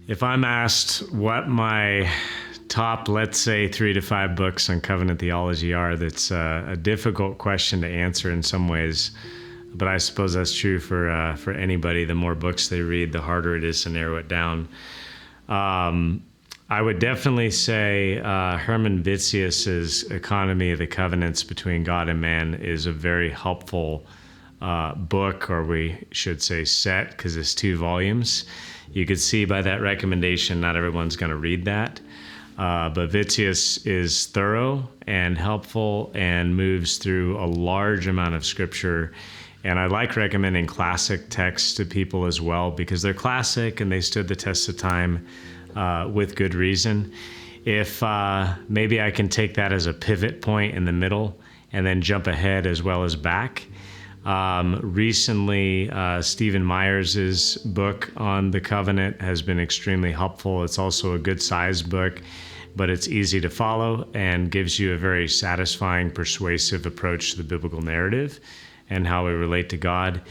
If I'm asked what my top, let's say, 3 to 5 books on covenant theology are, that's a difficult question to answer in some ways. But I suppose that's true for anybody. The more books they read, the harder it is to narrow it down. I would definitely say Herman Vitzius's Economy of the Covenants Between God and Man is a very helpful book, or we should say set, because it's 2 volumes. You could see by that recommendation, not everyone's going to read that. But Vitzius is thorough and helpful and moves through a large amount of scripture. And I like recommending classic texts to people as well, because they're classic and they stood the test of time with good reason. If maybe I can take that as a pivot point in the middle and then jump ahead as well as back. Recently, Stephen Myers's book on the covenant has been extremely helpful. It's also a good sized book, but it's easy to follow and gives you a very satisfying, persuasive approach to the biblical narrative and how we relate to God.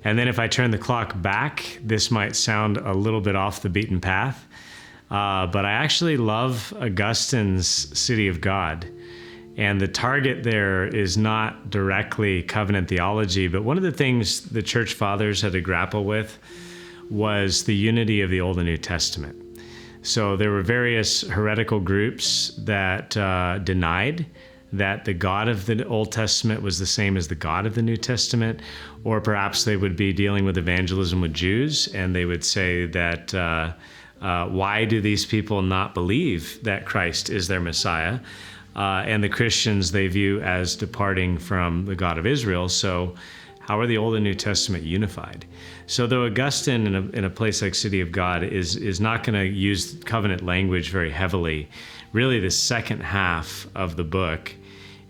And then if I turn the clock back, this might sound a little bit off the beaten path, but I actually love Augustine's City of God. And the target there is not directly covenant theology, but one of the things the church fathers had to grapple with was the unity of the Old and New Testament. So there were various heretical groups that denied that the God of the Old Testament was the same as the God of the New Testament, or perhaps they would be dealing with evangelism with Jews, and they would say that why do these people not believe that Christ is their Messiah? And the Christians they view as departing from the God of Israel. So how are the Old and New Testament unified? So though Augustine in a place like City of God is not going to use covenant language very heavily, really the second half of the book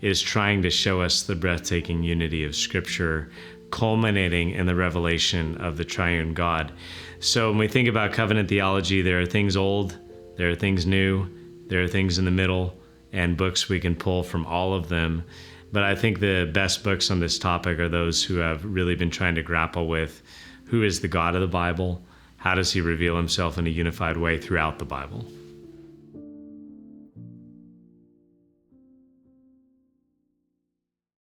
is trying to show us the breathtaking unity of Scripture, culminating in the revelation of the triune God. So when we think about covenant theology, there are things old, there are things new, there are things in the middle, and books we can pull from all of them. But I think the best books on this topic are those who have really been trying to grapple with who is the God of the Bible, how does he reveal himself in a unified way throughout the Bible.